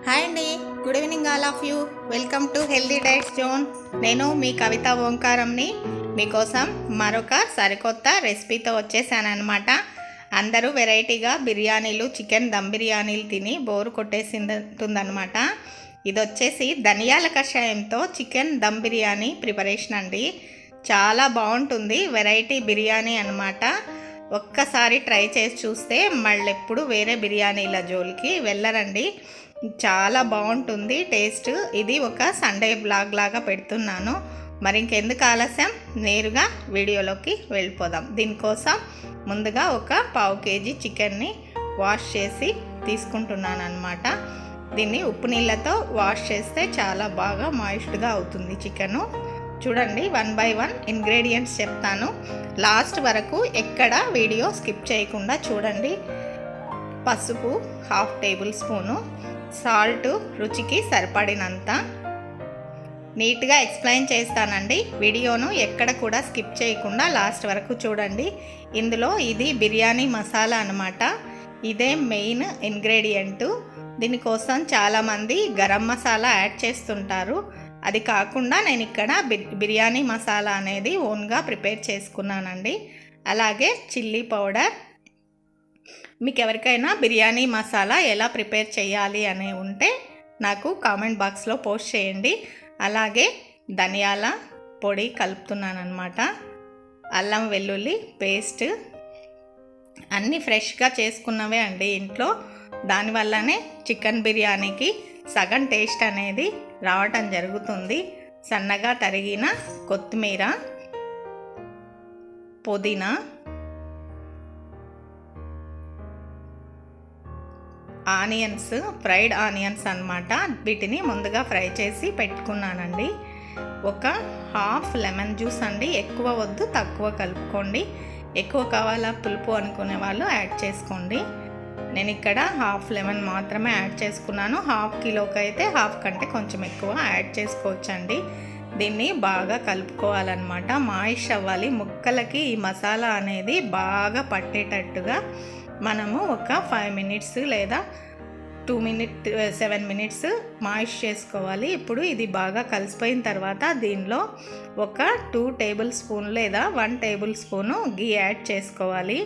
Hi అండి, good evening all of you. Welcome to healthy diets zone. నేను మీ కవిత ఓంకారంని మీకోసం మరొక సరికొత్త రెసిపీతో వచ్చేసానమాట. అందరూ వెరైటీగా బిర్యానీలు, చికెన్ దమ్ బిర్యానీలు తిని బోరు కొట్టేసింటుందన్నమాట. ఇది వచ్చేసి ధనియాల కషాయంతో చికెన్ దమ్ బిర్యానీ ప్రిపరేషన్ అండి. చాలా బాగుంటుంది, వెరైటీ బిర్యానీ అన్నమాట. ఒక్కసారి ట్రై చేసి చూస్తే మళ్ళెప్పుడు వేరే బిర్యానీల జోలికి వెళ్ళరండి. చాలా బాగుంటుంది టేస్ట్. ఇది ఒక సండే బ్లాగ్ లాగా పెడుతున్నాను. మరి ఇంకెందుకు ఆలస్యం, నేరుగా వీడియోలోకి వెళ్ళిపోదాం. దీనికోసం ముందుగా ఒక పావు కేజీ చికెన్ని వాష్ చేసి తీసుకుంటున్నాను అన్నమాట. దీన్ని ఉప్పు నీళ్ళతో వాష్ చేస్తే చాలా బాగా మాయిస్ట్గా అవుతుంది చికెను. చూడండి, 1 by 1 ఇంగ్రీడియంట్స్ చెప్తాను. లాస్ట్ వరకు ఎక్కడ వీడియో స్కిప్ చేయకుండా చూడండి. పసుపు 1/2 టేబుల్ స్పూను, సాల్ట్ రుచికి సరిపడినంత. నీట్గా ఎక్స్ప్లెయిన్ చేస్తానండి, వీడియోను ఎక్కడ కూడా స్కిప్ చేయకుండా లాస్ట్ వరకు చూడండి. ఇందులో ఇది బిర్యానీ మసాలా అన్నమాట. ఇదే మెయిన్ ఇంగ్రీడియంటు. దీనికోసం చాలామంది గరం మసాలా యాడ్ చేస్తుంటారు. అది కాకుండా నేను ఇక్కడ బిర్యానీ మసాలా అనేది ఓన్గా ప్రిపేర్ చేసుకున్నానండి. అలాగే చిల్లీ పౌడర్. మీకు ఎవరికైనా బిర్యానీ మసాలా ఎలా ప్రిపేర్ చేయాలి అని ఉంటే నాకు కామెంట్ బాక్స్లో పోస్ట్ చేయండి. అలాగే ధనియాల పొడి కలుపుతున్నాను అనమాట. అల్లం వెల్లుల్లి పేస్ట్ అన్నీ ఫ్రెష్గా చేసుకున్నవే అండి ఇంట్లో. దానివల్లనే చికెన్ బిర్యానీకి సగం టేస్ట్ అనేది రావటం జరుగుతుంది. సన్నగా తరిగిన కొత్తిమీర, పుదీనా, ఆనియన్స్, ఫ్రైడ్ ఆనియన్స్ అన్నమాట. వీటిని ముందుగా ఫ్రై చేసి పెట్టుకున్నానండి. ఒక 1/2 లెమన్ జ్యూస్ అండి. ఎక్కువ వద్దు, తక్కువ కలుపుకోండి. ఎక్కువ కావాలా పులుపు అనుకునే వాళ్ళు యాడ్ చేసుకోండి. నేను ఇక్కడ 1/2 లెమన్ మాత్రమే యాడ్ చేసుకున్నాను. 1/2 కిలోకి అయితే 1/2 కంటే కొంచెం ఎక్కువ యాడ్ చేసుకోవచ్చండి. దీన్ని బాగా కలుపుకోవాలన్నమాట. మాయిష్ అవ్వాలి ముక్కలకి. ఈ మసాలా అనేది బాగా పట్టేటట్టుగా మనము ఒక 5 మినిట్స్ లేదా 7 మినిట్స్ మాయిష్ చేసుకోవాలి. ఇప్పుడు ఇది బాగా కలిసిపోయిన తర్వాత దీనిలో ఒక 2 టేబుల్ స్పూన్ లేదా 1 టేబుల్ స్పూను గీ యాడ్ చేసుకోవాలి.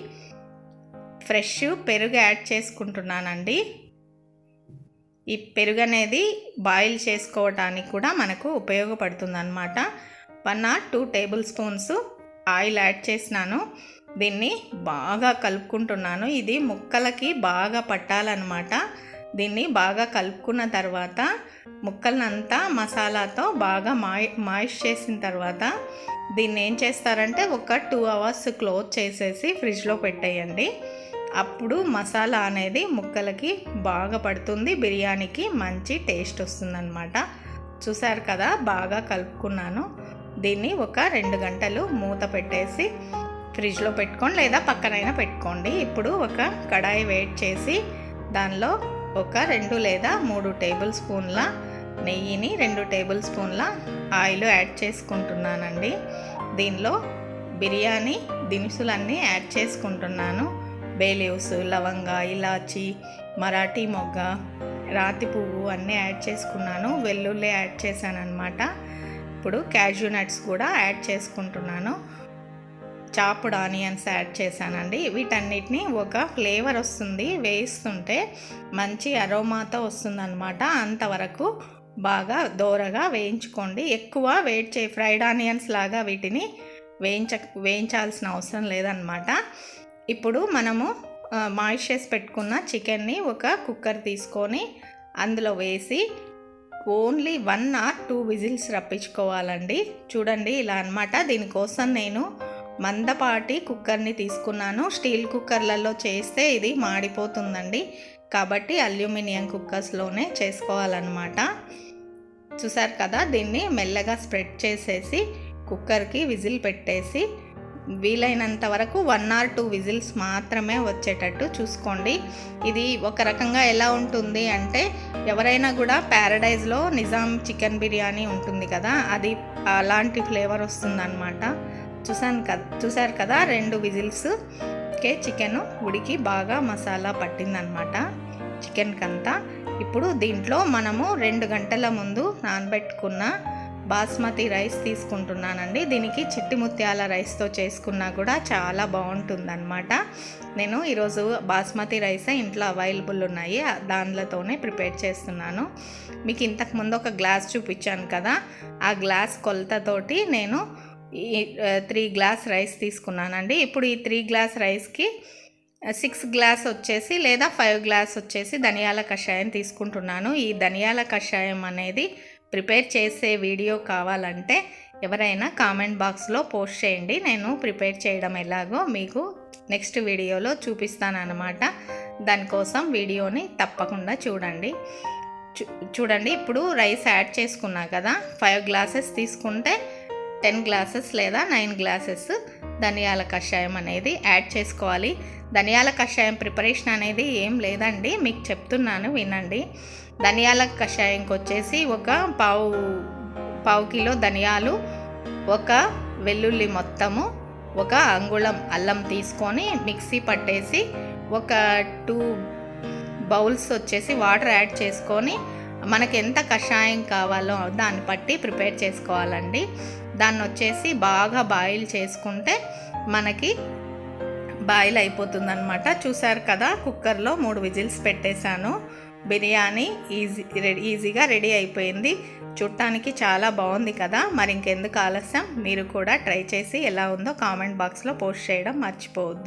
ఫ్రెష్ పెరుగు యాడ్ చేసుకుంటున్నానండి. ఈ పెరుగు అనేది బాయిల్ చేసుకోవటానికి కూడా మనకు ఉపయోగపడుతుంది అన్నమాట. 1 or 2 table spoons oil add చేసినాను. దీన్ని బాగా కలుపుకుంటున్నాను. ఇది ముక్కలకి బాగా పట్టాలన్నమాట. దీన్ని బాగా కలుపుకున్న తర్వాత ముక్కలనంతా మసాలాతో బాగా మాయిష్ చేసిన తర్వాత దీన్ని ఏం చేస్తారంటే ఒక 2 hours క్లోజ్ చేసేసి ఫ్రిడ్జ్లో పెట్టేయండి. అప్పుడు మసాలా అనేది ముక్కలకి బాగా పడుతుంది, బిర్యానీకి మంచి టేస్ట్ వస్తుందన్నమాట. చూసారు కదా, బాగా కలుపుకున్నాను. దీన్ని ఒక 2 గంటలు మూత పెట్టేసి ఫ్రిడ్జ్లో పెట్టుకోండి లేదా పక్కనైనా పెట్టుకోండి. ఇప్పుడు ఒక కడాయి వేడి చేసి దానిలో ఒక 2 లేదా 3 టేబుల్ స్పూన్ల నెయ్యిని, 2 టేబుల్ స్పూన్ల ఆయిల్ యాడ్ చేసుకుంటున్నానండి. దీనిలో బిర్యానీ దినుసులన్నీ యాడ్ చేసుకుంటున్నాను. బే లీవ్స్, లవంగ, ఇలాచి, మరాఠీ మొగ్గ, రాతి పువ్వు అన్నీ యాడ్ చేసుకున్నాను. వెల్లుల్లి యాడ్ చేశాను అనమాట. ఇప్పుడు క్యాష్యూ నట్స్ కూడా యాడ్ చేసుకుంటున్నాను. చాప్డ్ ఆనియన్స్ యాడ్ చేశానండి. వీటన్నిటిని ఒక ఫ్లేవర్ వస్తుంది, వేస్తుంటే మంచి అరోమాతో వస్తుందన్నమాట. అంతవరకు బాగా దోరగా వేయించుకోండి. ఎక్కువ ఫ్రైడ్ ఆనియన్స్ లాగా వీటిని వేయించాల్సిన అవసరం లేదన్నమాట. ఇప్పుడు మనము మాయిష్ చేసి పెట్టుకున్న చికెన్ని ఒక కుక్కర్ తీసుకొని అందులో వేసి ఓన్లీ 1 or 2 విజిల్స్ రప్పించుకోవాలండి. చూడండి ఇలా అన్నమాట. దీనికోసం నేను మందపాటి కుక్కర్ని తీసుకున్నాను. స్టీల్ కుక్కర్లలో చేస్తే ఇది మాడిపోతుందండి. కాబట్టి అల్యూమినియం కుక్కర్స్లోనే చేసుకోవాలన్నమాట. చూసారు కదా, దీన్ని మెల్లగా స్ప్రెడ్ చేసేసి కుక్కర్కి విజిల్ పెట్టేసి వీలైనంత వరకు 1 or 2 విజిల్స్ మాత్రమే వచ్చేటట్టు చూసుకోండి. ఇది ఒక రకంగా ఎలా ఉంటుంది అంటే, ఎవరైనా కూడా ప్యారడైజ్లో నిజాం చికెన్ బిర్యానీ ఉంటుంది కదా, అది అలాంటి ఫ్లేవర్ వస్తుందన్నమాట. చూసారు కదా, 2 విజిల్స్కే చికెన్ ఉడికి బాగా మసాలా పట్టిందనమాట చికెన్కి అంతా. ఇప్పుడు దీంట్లో మనము 2 గంటల ముందు నానబెట్టుకున్న బాస్మతి రైస్ తీసుకుంటున్నానండి. దీనికి చిట్టి ముత్యాల రైస్తో చేసుకున్నా కూడా చాలా బాగుంటుందన్నమాట. నేను ఈరోజు బాస్మతి రైసే ఇంట్లో అవైలబుల్ ఉన్నాయి, దానితోనే ప్రిపేర్ చేస్తున్నాను. మీకు ఇంతకుముందు ఒక గ్లాస్ చూపించాను కదా, ఆ గ్లాస్ కొలతతోటి నేను 3 గ్లాస్ రైస్ తీసుకున్నానండి. ఇప్పుడు ఈ 3 గ్లాస్ రైస్కి 6 గ్లాస్ వచ్చేసి లేదా 5 గ్లాస్ వచ్చేసి ధనియాల కషాయం తీసుకుంటున్నాను. ఈ ధనియాల కషాయం అనేది ప్రిపేర్ చేసే వీడియో కావాలంటే ఎవరైనా కామెంట్ బాక్స్లో పోస్ట్ చేయండి. నేను ప్రిపేర్ చేయడం ఎలాగో మీకు నెక్స్ట్ వీడియోలో చూపిస్తాను అన్నమాట. దానికోసం వీడియోని తప్పకుండా చూడండి. ఇప్పుడు రైస్ యాడ్ చేసుకున్నా కదా, 5 గ్లాసెస్ తీసుకుంటే 10 గ్లాసెస్ లేదా 9 గ్లాసెస్ ధనియాల కషాయం అనేది యాడ్ చేసుకోవాలి. ధనియాల కషాయం ప్రిపరేషన్ అనేది ఏం లేదండి, మీకు చెప్తున్నాను వినండి. ధనియాల కషాయంకి వచ్చేసి ఒక పావు కిలో ధనియాలు, ఒక వెల్లుల్లి మొత్తము, ఒక అంగుళం అల్లం తీసుకొని మిక్సీ పట్టేసి ఒక 2 బౌల్స్ వచ్చేసి వాటర్ యాడ్ చేసుకొని మనకి ఎంత కషాయం కావాలో దాన్ని బట్టి ప్రిపేర్ చేసుకోవాలండి. దాన్ని వచ్చేసి బాగా బాయిల్ చేసుకుంటే మనకి బాయిల్ అయిపోతుందన్నమాట. చూసారు కదా, కుక్కర్లో 3 విజిల్స్ పెట్టేశాను. బిర్యానీ ఈజీగా రెడీ అయిపోయింది. చూడటానికి చాలా బాగుంది కదా. మరి ఇంకెందుకు ఆలస్యం, మీరు కూడా ట్రై చేసి ఎలా ఉందో కామెంట్ బాక్స్లో పోస్ట్ చేయడం మర్చిపోవద్దు.